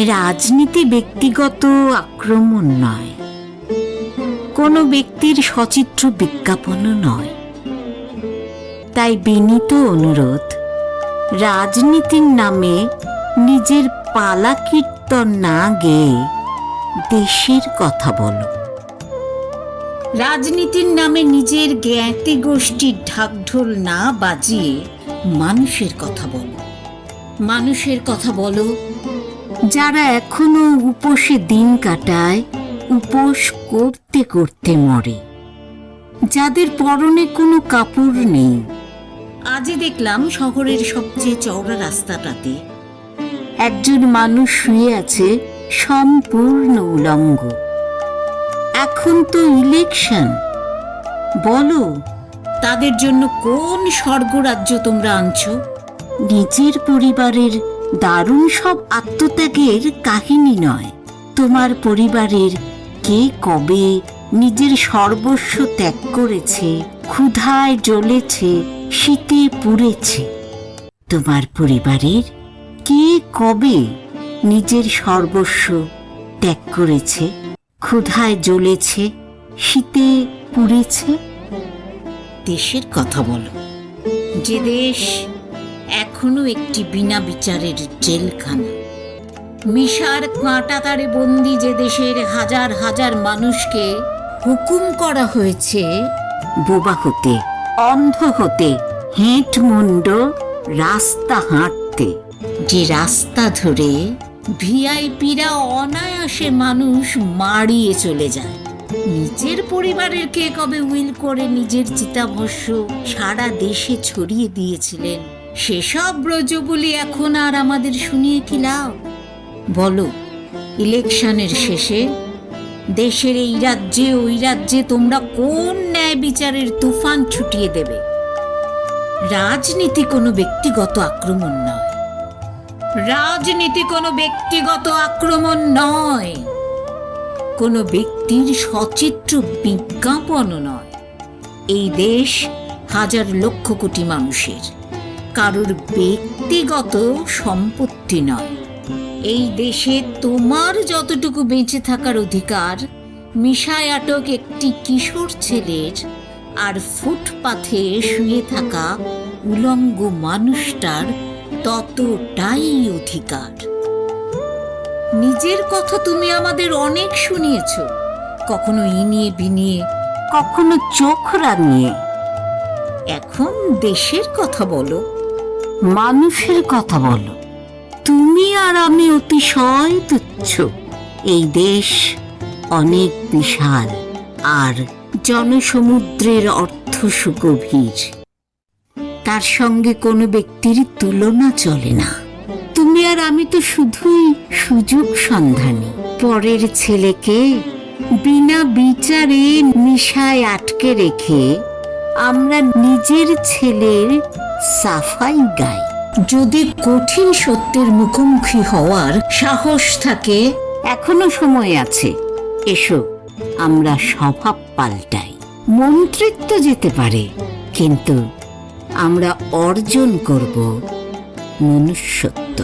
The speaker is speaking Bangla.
রাজনীতি ব্যক্তিগত আক্রমণ নয়, কোনো ব্যক্তির সচিত্র বিজ্ঞাপনও নয়। তাই বিনীত অনুরোধ, রাজনীতির নামে নিজের পালা কীর্তন না গেয়ে দেশের কথা বলো। রাজনীতির নামে নিজের জ্ঞাতি গোষ্ঠীর ঢাকঢোল না বাজিয়ে মানুষের কথা বলো। মানুষের কথা বলো যারা এখনো উপোসে দিন কাটায়, উপোস করতে করতে মরে, যাদের পরনে কোনো কাপড় নেই। আজই দেখলাম শহরের সবচেয়ে চওড়া রাস্তাটাতে একজন মানুষ শুয়ে আছে সম্পূর্ণ উলঙ্গ। এখন তো ইলেকশন, বলো তাদের জন্য কোন স্বর্গরাজ্য তোমরা আনছো? নিজের পরিবারের দারুণ সব আত্মত্যাগের কাহিনী নয়, তোমার পরিবারের কে কবে নিজের সর্বস্ব ত্যাগ করেছে, ক্ষুধায় জ্বলেছে, শীতে পুড়েছে। তোমার পরিবারের কে কবে নিজের সর্বস্ব ত্যাগ করেছে, ক্ষুধায় জ্বলেছে, শীতে পুড়েছে? দেশের কথা বলো, যে দেশ এখনো একটি বিনা বিচারের জেলখানা। মিশার কাঁটাতারে বন্দি যে দেশের হাজার হাজার মানুষকে হুকুম করা হয়েছে বোবা হতে, অন্ধ হতে, হেঁট মুন্ড রাস্তা হাঁটতে। যে রাস্তা ধরে ভিআইপিরা অনায়াসে মানুষ মারিয়ে চলে যায়। নিজের পরিবারের কে কবে উইল করে নিজের চিতাভস্য সারা দেশে ছড়িয়ে দিয়েছিলেন, সেসব ব্রজবলি এখন আর আমাদের শুনিয়ে কি লাভ? বলো, ইলেকশনের শেষে দেশের এই রাজ্যে ওই রাজ্যে তোমরা কোন ন্যায় বিচারের তুফান ছুটিয়ে দেবে? রাজনীতি কোনো ব্যক্তিগত আক্রমণ নয়, রাজনীতি কোনো ব্যক্তিগত আক্রমণ নয়, কোনো ব্যক্তির সচিত্র বিজ্ঞাপনও নয়। এই দেশ হাজার লক্ষ কোটি মানুষের, কারোর ব্যক্তিগত সম্পত্তি নয়। এই দেশে তোমার যতটুকু বেঁচে থাকার অধিকার মিশায় আটক একটি কিশোর ছেলের আর ফুটপাথে শুয়ে থাকা উলঙ্গ মানুষটার ততটাই অধিকার। নিজের কথা তুমি আমাদের অনেক শুনিয়েছ, কখনো ইনিয়ে বিনিয়ে, কখনো চোখ রাঙিয়ে। এখন দেশের কথা বলো, মানুষের কথা বলো। তুমি আর আমি অতিশয় তুচ্ছ। এই দেশ অনেক বিশাল, আর জনসমুদ্রের অর্থ সুগভীর। তার সঙ্গে কোনো ব্যক্তির তুলনা চলে না। তুমি আর আমি তো শুধুই সুযোগ সন্ধানী। পরের ছেলেকে বিনা বিচারে নিশায় আটকে রেখে আমরা নিজের ছেলের সাফাই গাই। যদি কঠিন সত্যের মুখোমুখি হওয়ার সাহস থাকে, এখনো সময় আছে। এসো, আমরা স্বভাব পাল্টাই। মন্ত্রিত্ব যেতে পারে, কিন্তু আমরা অর্জন করব মনুষ্যত্ব।